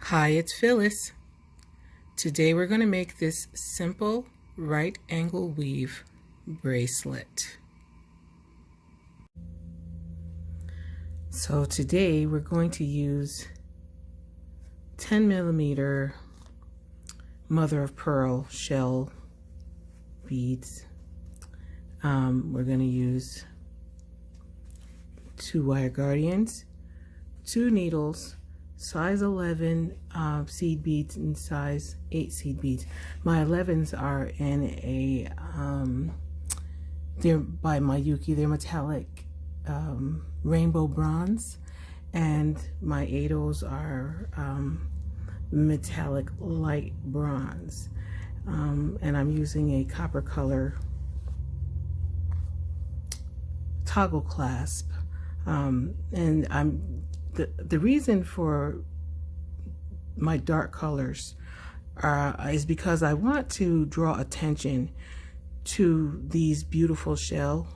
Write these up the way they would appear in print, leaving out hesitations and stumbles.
Hi, it's Phyllis. Today we're going to make this simple right angle weave bracelet. So today we're going to use 10mm mother of pearl shell beads. We're going to use 2 wire guardians, 2 needles, size 11 seed beads and size 8 seed beads. My 11s are in a they're by Mayuki. They're metallic rainbow bronze, and my 8s are metallic light bronze, and I'm using a copper color toggle clasp, and the reason for my dark colors is because I want to draw attention to these beautiful shell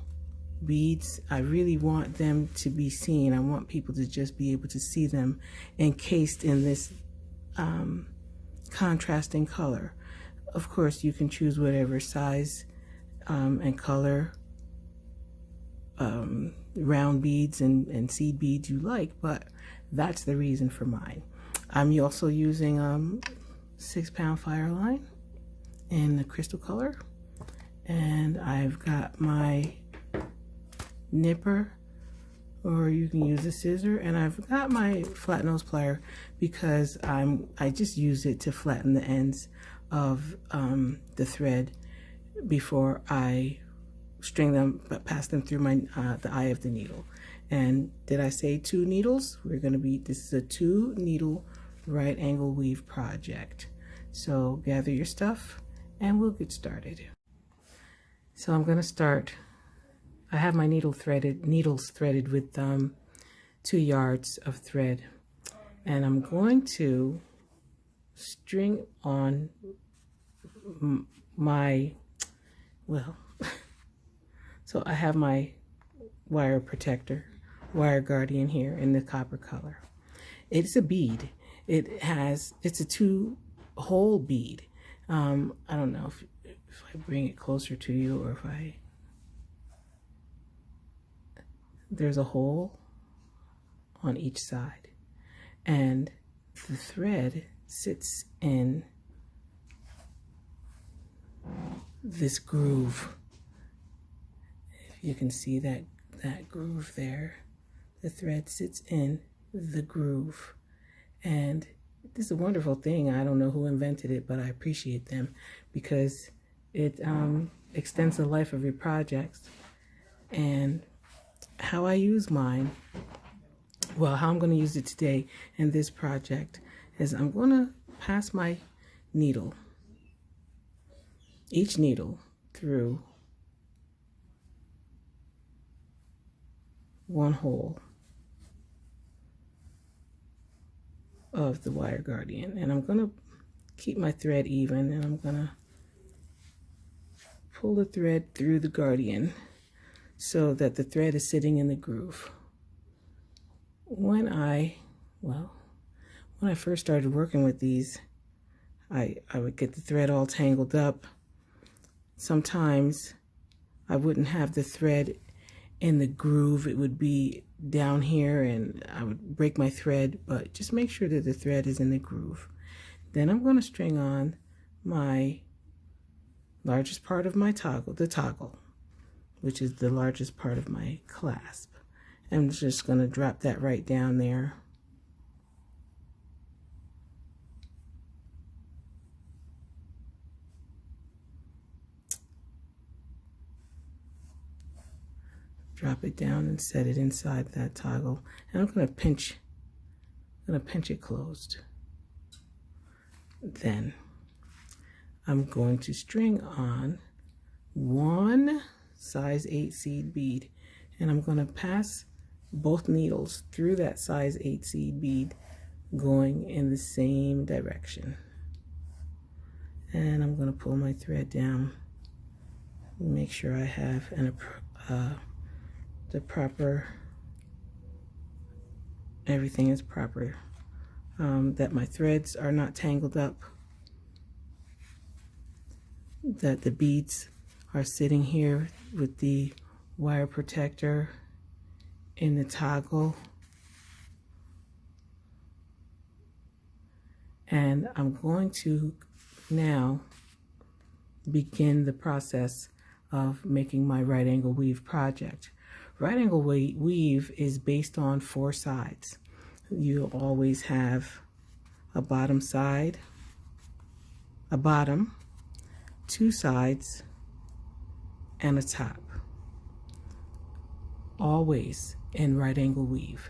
beads. I really want them to be seen. I want people to just be able to see them encased in this contrasting color. Of course, you can choose whatever size and color round beads and seed beads you like, but that's the reason for mine. I'm also using 6-pound fire line in the crystal color, and I've got my nipper, or you can use a scissor, and I've got my flat nose plier because I just use it to flatten the ends of the thread before I string them, pass them through my the eye of the needle. And did I say 2 needles? This is a 2 needle right angle weave project. So gather your stuff and we'll get started. So I'm going to start. I have my needles threaded with 2 yards of thread, and I'm going to string on my, so I have my wire protector, wire guardian here in the copper color. It's a bead. It's a 2-hole bead. I don't know if I bring it closer to you, or if there's a hole on each side, and the thread sits in this groove. If you can see that groove there, the thread sits in the groove, and this is a wonderful thing. I don't know who invented it, but I appreciate them because it extends the life of your projects. And how I use mine, how I'm going to use it today in this project is I'm going to pass my needle, each needle, through one hole of the wire guardian, and I'm going to keep my thread even, and I'm going to pull the thread through the guardian so that the thread is sitting in the groove. When I first started working with these, I would get the thread all tangled up. Sometimes I wouldn't have the thread in the groove. It would be down here and I would break my thread, but just make sure that the thread is in the groove. Then I'm going to string on my largest part of my toggle, the toggle, which is the largest part of my clasp. I'm just going to drop that right down there. Drop it down and set it inside that toggle, and I'm going to pinch it closed. Then I'm going to string on 1 size 8 seed bead, and I'm going to pass both needles through that size 8 seed bead going in the same direction. And I'm going to pull my thread down and make sure I have everything is proper that my threads are not tangled up, that the beads are sitting here with the wire protector in the toggle. And I'm going to now begin the process of making my right angle weave project. Right angle weave is based on 4 sides. You'll always have a bottom side, a bottom, 2 sides, and a top. Always in right angle weave.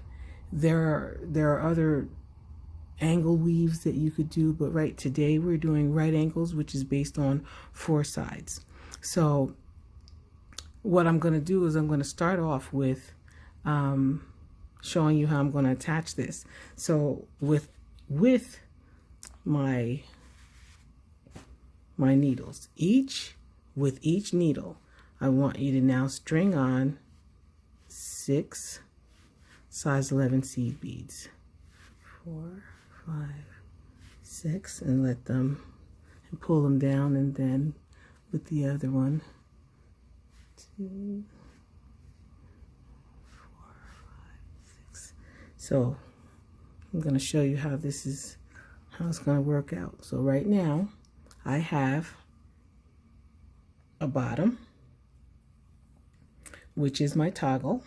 There are other angle weaves that you could do, but today we're doing right angles, which is based on 4 sides. So what I'm going to do is I'm going to start off with showing you how I'm going to attach this. So with my needles, with each needle, I want you to now string on 6 size 11 seed beads. 4, 5, 6, and let them, and pull them down, and then with the other one, 2, 4, 5, 6. So I'm going to show you how it's going to work out. So right now I have a bottom, which is my toggle,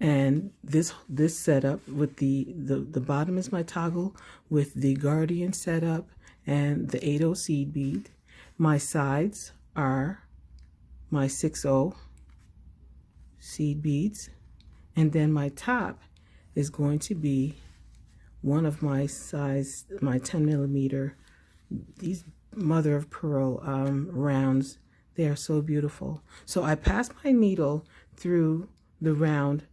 and this setup with the bottom is my toggle with the Guardian setup and the 8/0 seed bead. My sides are my 6/0 seed beads, and then my top is going to be one of my 10 millimeter, these mother of pearl rounds. They are so beautiful. So I pass my needle through the round,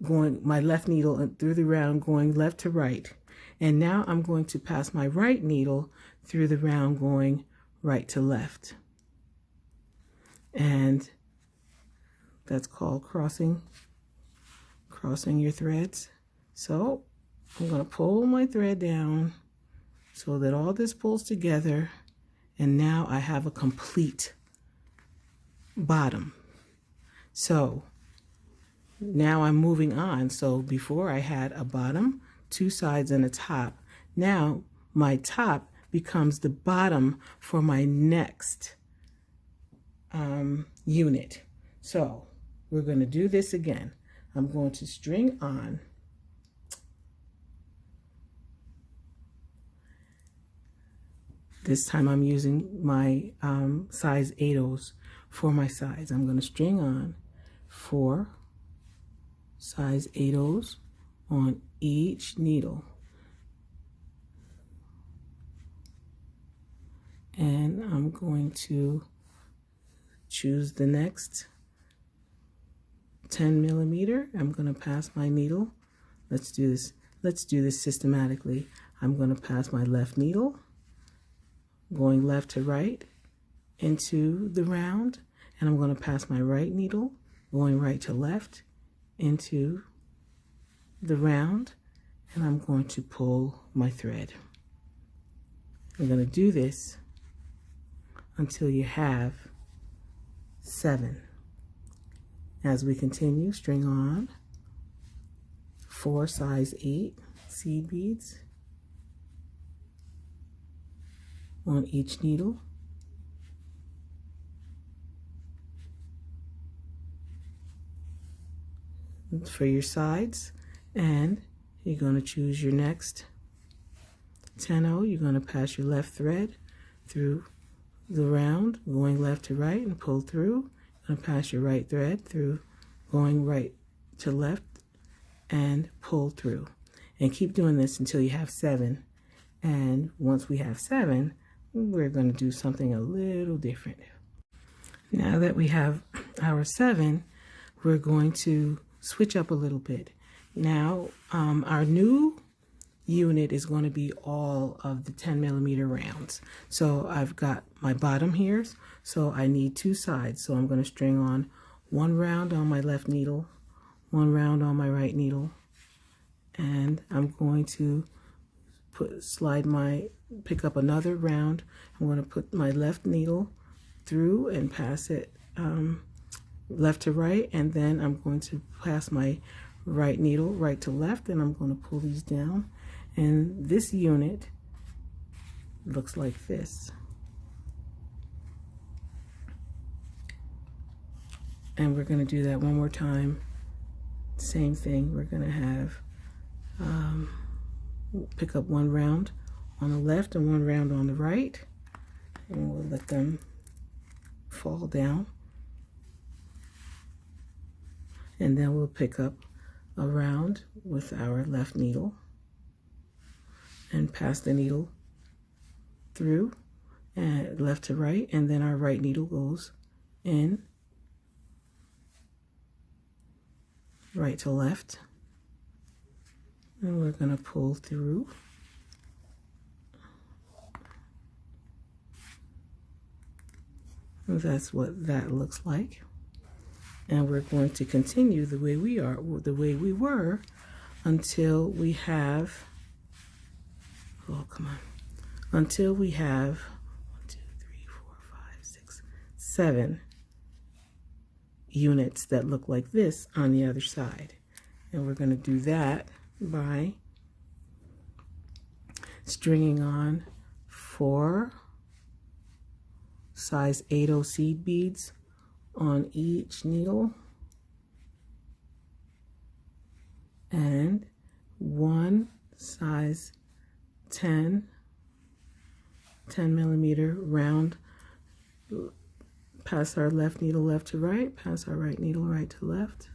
my left needle through the round, going left to right. And now I'm going to pass my right needle through the round, going right to left. And that's called crossing your threads. So I'm going to pull my thread down so that all this pulls together, and now I have a complete bottom. So now I'm moving on. So before I had a bottom, 2 sides, and a top. Now my top becomes the bottom for my next unit. So we're going to do this again. I'm going to string on this time. I'm using my size 8/0s for my sides. I'm going to string on 4 size 8/0s on each needle, and I'm going to choose the next 10 millimeter. I'm going to pass my needle. Let's do this systematically. I'm going to pass my left needle, going left to right into the round, and I'm going to pass my right needle, going right to left into the round, and I'm going to pull my thread. I'm going to do this until you have 7. As we continue, string on 4 size 8 seed beads on each needle. For your sides, and you're going to choose your next 10/0. You're going to pass your left thread through the round, going left to right, and pull through. You're going to pass your right thread through, going right to left, and pull through. And keep doing this until you have 7. And once we have 7, we're going to do something a little different. Now that we have our 7, we're going to switch up a little bit. Now our new unit is going to be all of the 10 millimeter rounds. So I've got my bottom here, so I need 2 sides. So I'm going to string on 1 round on my left needle, 1 round on my right needle, and I'm going to pick up another round. I'm going to put my left needle through and pass it left to right, and then I'm going to pass my right needle right to left, and I'm going to pull these down, and this unit looks like this. And we're going to do that one more time. Same thing. We're going to have pick up one round on the left and one round on the right, and we'll let them fall down, and then we'll pick up a round with our left needle and pass the needle through and left to right, and then our right needle goes in right to left, and we're going to pull through. And that's what that looks like. And we're going to continue the way we were until we have, until we have 7 units that look like this on the other side. And we're going to do that by stringing on 4 size 8/0 seed beads on each needle, and 1 size 10 millimeter round. Pass our left needle left to right, pass our right needle right to left,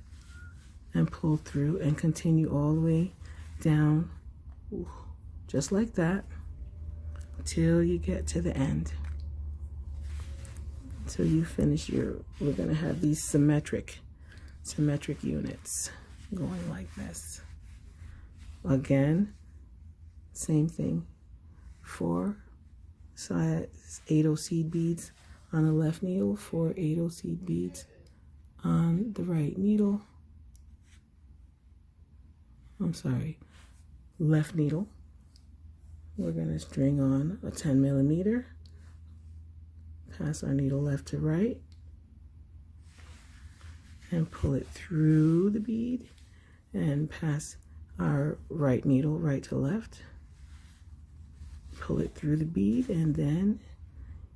and pull through, and continue all the way down, just like that, till you get to the end. Until you finish we're going to have these symmetric units going like this. Again, same thing. 4 size 8/0 seed beads on the left needle, 4 8/0 seed beads on the right needle. Left needle. We're going to string on a 10 millimeter. Pass our needle left to right and pull it through the bead, and pass our right needle right to left, pull it through the bead, and then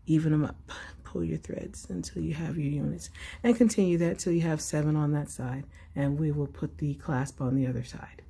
even them up. Pull your threads until you have your units, and continue that till you have 7 on that side, and we will put the clasp on the other side.